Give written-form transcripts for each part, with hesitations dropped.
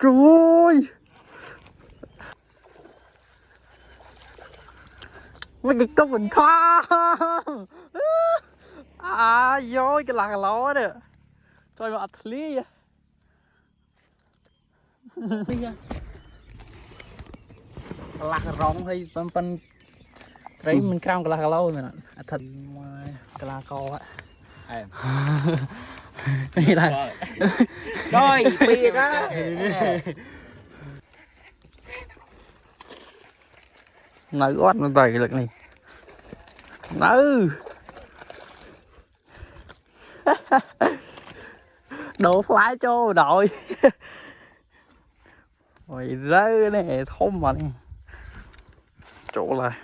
Trời, mấy cái cốc mình khoan. À dối cái lạc ló đấy. Cho nó ắt lý. Lạc rong hay phân thấy mình cam cái lạc lâu rồi nè. Thật cái lạc co á. Đây là Rồi, bia đó. nói ót nó đầy lực này. Nữ. Đổ fly cho đội. Mày rơi này thôm mà này. Chỗ là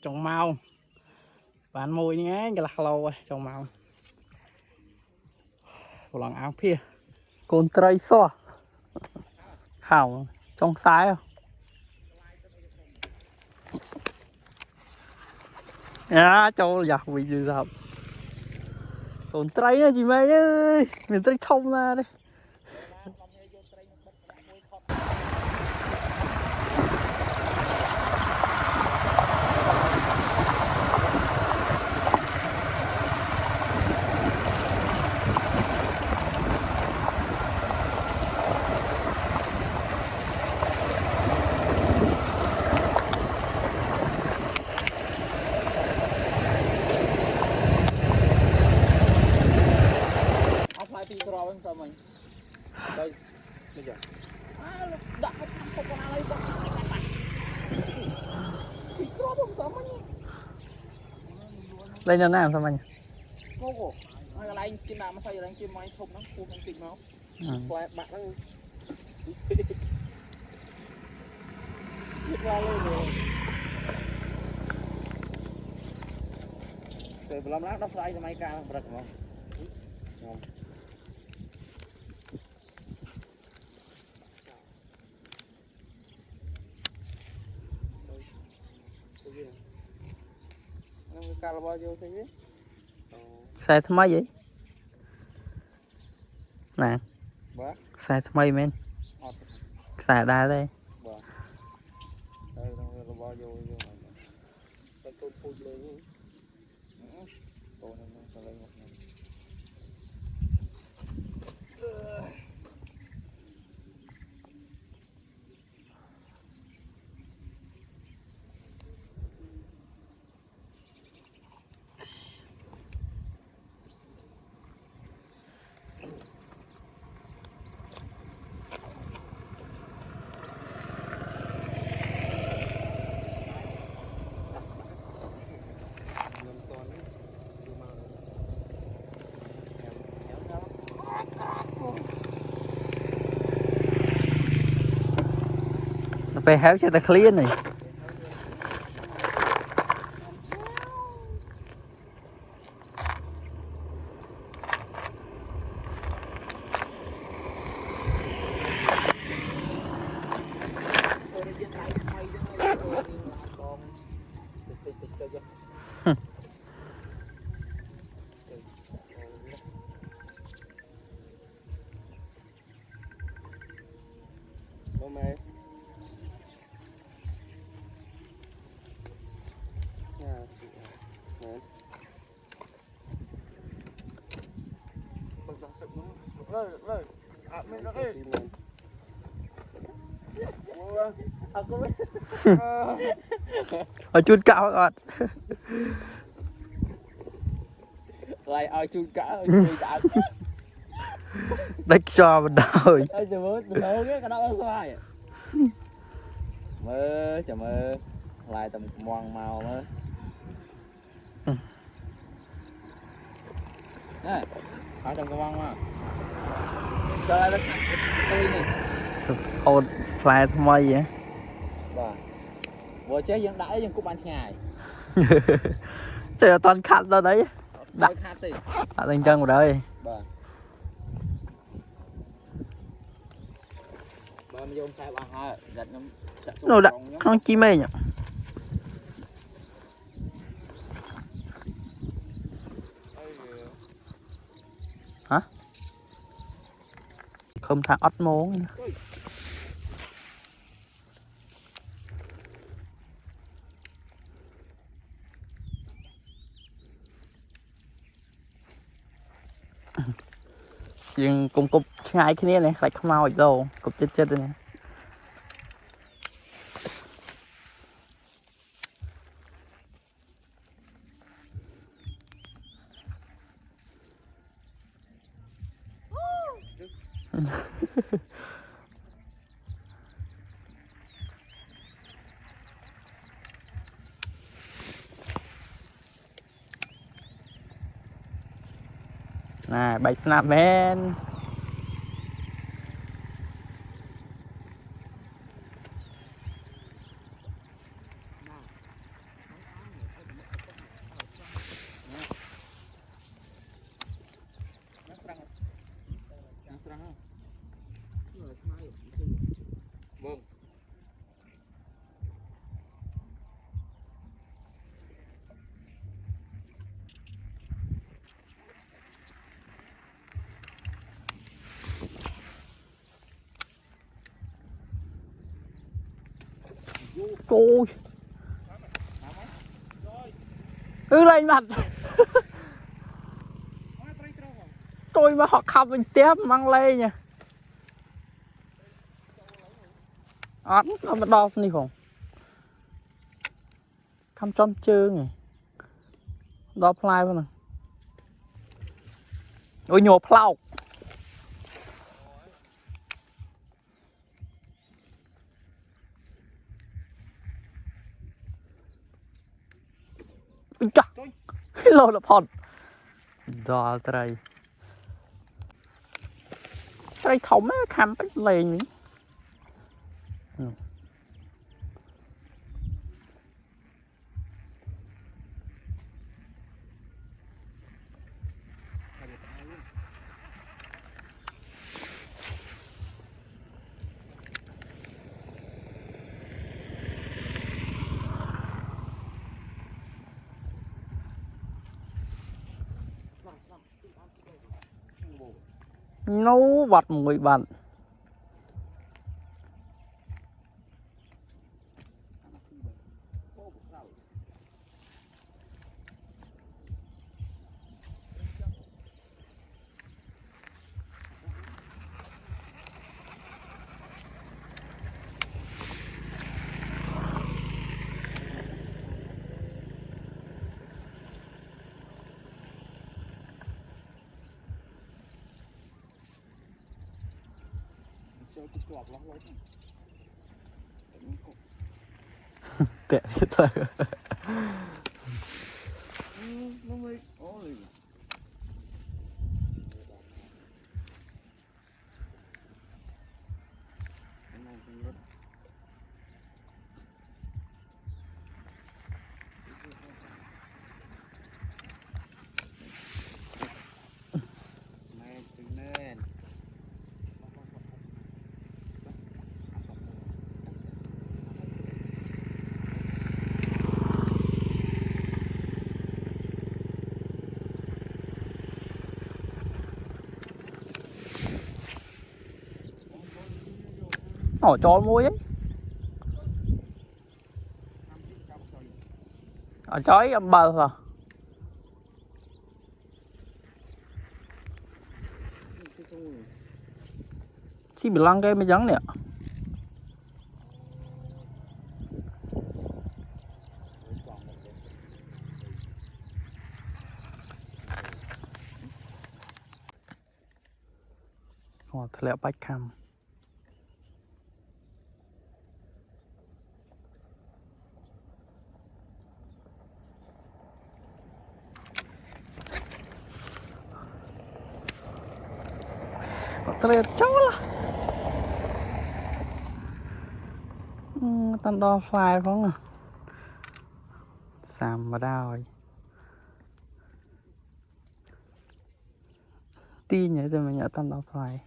trồng mau. Bạn mùi nhé, cái lạc lâu rồi, trồng mau. Một lần áo phía. Con trai xóa. Khảo trong sai không? À, cho giặc bị gì dập. Con trai nữa chị mày ơi. Mình trai thông ra đây. Đi trò em sao mình đây bây giờ đặt một con ai bóc đi trò em sao mình Đây là nào sao mày? cô ai là anh trên nào mà sao giờ anh trên máy không nó phun anh tịnh máu quay bạn nó biết ra lên rồi từ làm lát nó fly cho máy ca bật không ca là bao nhiêu thế chứ Xe thăm mấy vậy? Nè. Xe thăm mấy men? Xe đa đây. đây là bao nhiêu cái tôn phun lên tôn nó lên một này Phải héo cho ta clear này. Ở chút cao các bạn. lại ở chung cả người đã Đánh cho mình đời. ơi trời ơi đâu biết cái đó là sao mơ chả mơ lại tầm moang màu mơ nè ở trong cái băng mà cho lại tôi này Ôn fly thăm mấy vậy? bà vừa chế vẫn đãi nhưng cũng ăn ngày Trời ơi toàn khát ra đấy. đặt khát đi Đã thành chân một đời. bà mình vô khai bà hai giật Nó đã con chi mê nhỉ? không thà ớt món nhưng cùng cục ngay cái này lại không mau ở đâu cục chết chết này nè bay snap man vâng cô lên mặt tôi mà họ khăm mình tiếp mang lên nha ớt nó mà đo đi không khăm trong chương này đo fly vào nè ôi nhổ plau ui chà lô là phòn đo đây đây thống á khăm bách lên nấu vặt mùi bạn tệ thật nó mới ôi nó cho muối ấy ở chói âm bờ à chỉ bị lăng cái mới trắng nè họ thật lẹ bách cam thật lẹ cháu là tan đo fly không à xàm vào đau rồi tin nhảy rồi mà nhớ tan đo fly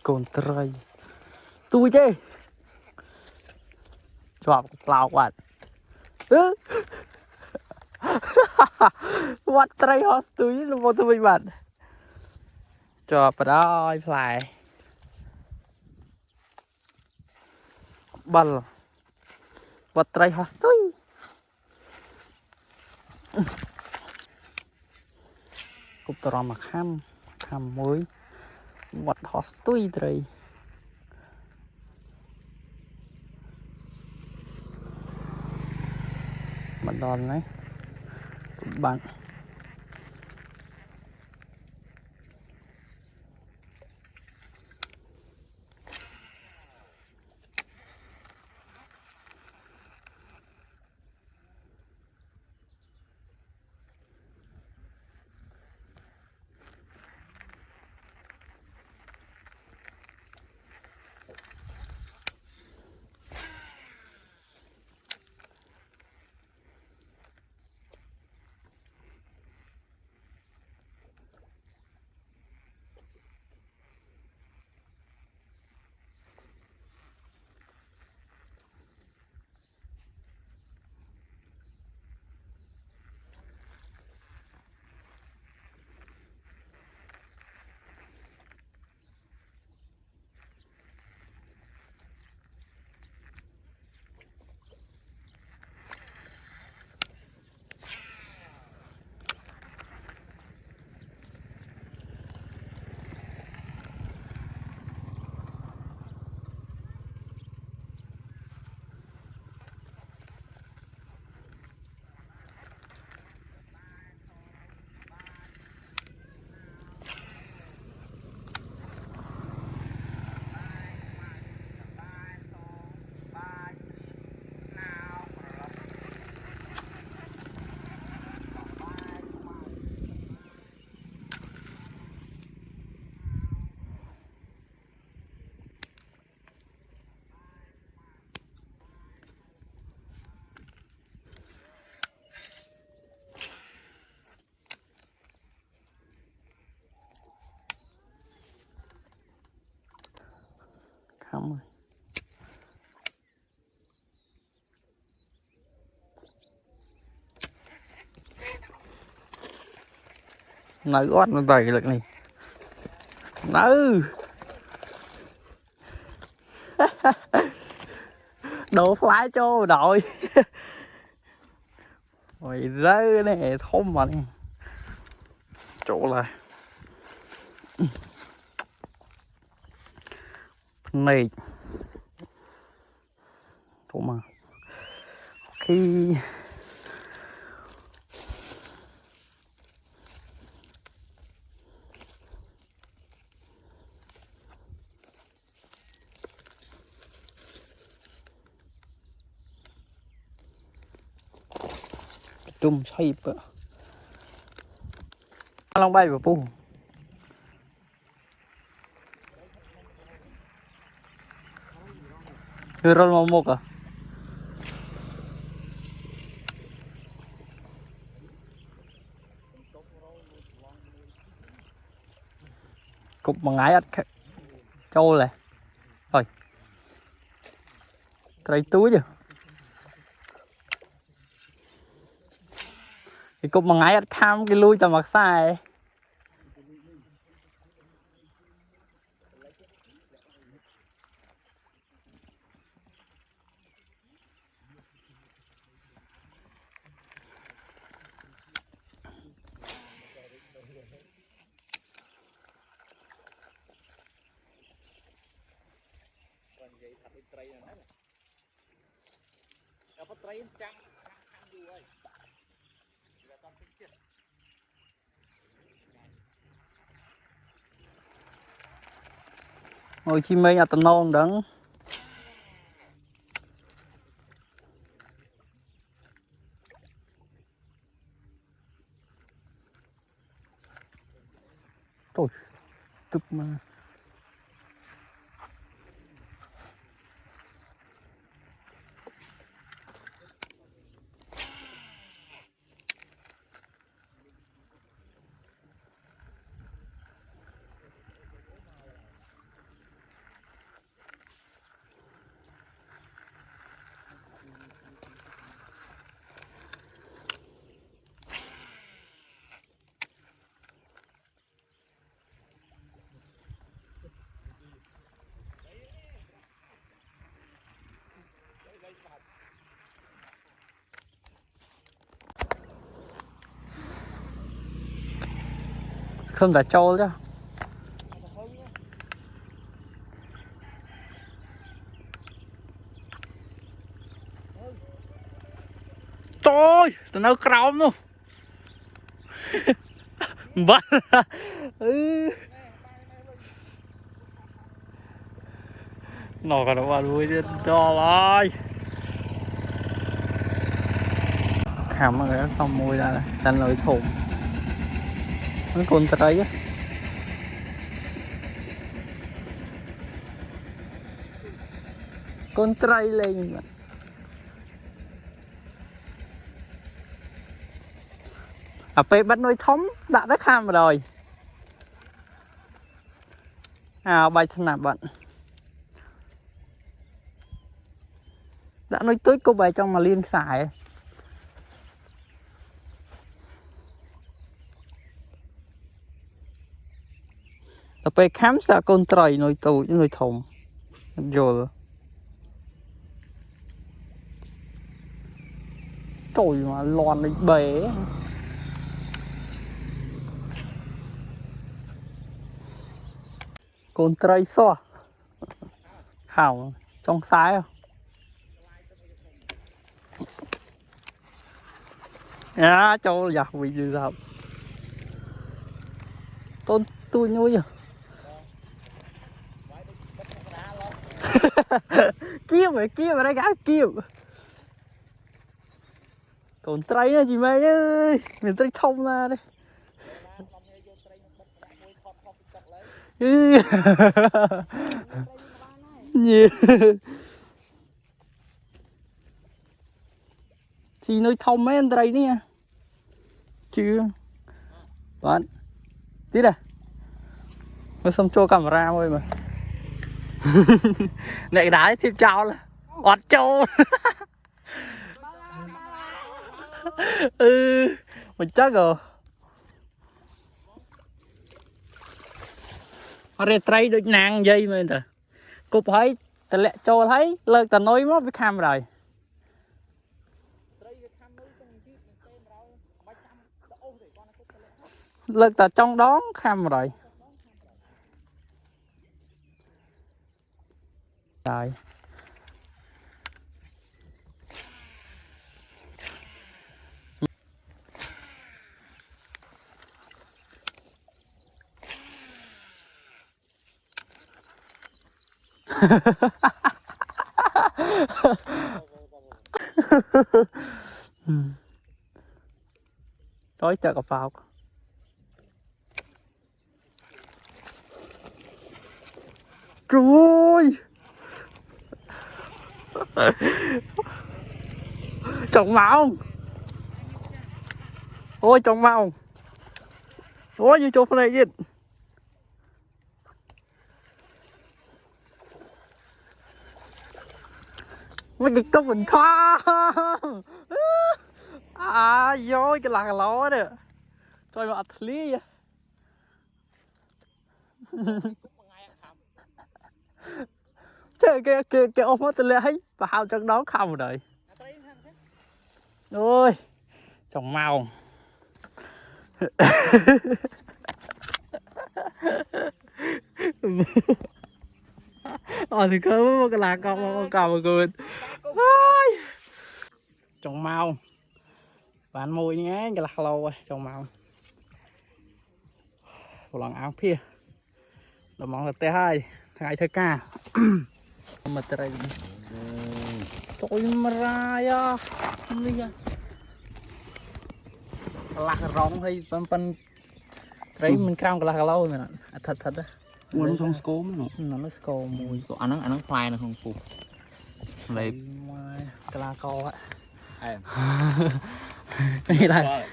cồn tray tôi chứ chọc lao quạt quạt tray hot tôi là một tôi bị bạn chọc vào đó phải bal quạt tray hot tôi cục tơ mà khăm muối quạt hot tôi tray bạn đòn đấy bạn khăm rồi nói gót nó đầy lực này nữ đồ fly cho đội rồi rơi này thôm mà này chỗ là này thôm mà khi chung xoay bờ long bay vào pu rồi mà một à cục mà ngái ăn trâu này rồi cây túi chứ cái cục mà ngái ăn cam cái lui tầm mặc sai ngồi chim mây tận non đắng thôi tức mà không phải trâu chứ trời tao nói còng luôn bắt ừ nó còn đâu mà đuôi đi to rồi khám mà cái không mùi ra thành lời thùng nó con trai á con trai lên mà à pe bắt nuôi thống đã rất ham rồi à bay nạp bạn đã nói tối cô bài trong mà liên xài à pe khám xa con trai nuôi tù với nuôi thùng rồi trời mà lòn lên bể con trai xóa hảo trong sái không à cho giặc bị gì sao tôn tôi nuôi à kia mà đây gái kia còn trai nữa chị mày ơi mình trai thông ra đây nhiều chị nuôi thông mấy anh trai nè chưa bạn tí này mới xong cho camera thôi mà này đá thêm trao là ọt trâu ừ mình chắc rồi ở đây được nàng dây mà rồi cục thấy ta lẹ cho thấy lợn ta nói mất với cam rồi lợn ta trong đó cam rồi rồi tối chợ cà phao trời ơi trồng màu ôi trồng màu ôi như chỗ này gì mấy cái cốc mình khoa à vô cái lạc ló đấy trời mà lý vậy trời cái ôm nó tôi lấy vào trong đó không rồi ôi trồng màu thì có cái lạc con cào mà cười trồng màu bạn mùi nhé cái lạc lâu rồi trồng màu một lần áo kia đồ món là T2 ngày thứ ca mà trời trời mà ra ya lạc rong hay phân đấy mình cam cái lạc lâu mà thật đó Uống không scốm nó scốm mùi anh nó phai nó không phục lấy cái lá co á đây là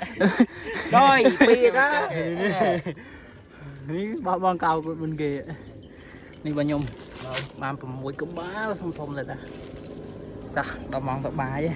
rồi bia đó bao bao cao của bên kia đi bao nhung mà mũi cũng bá xong phong rồi ta ta đào mong tập bài á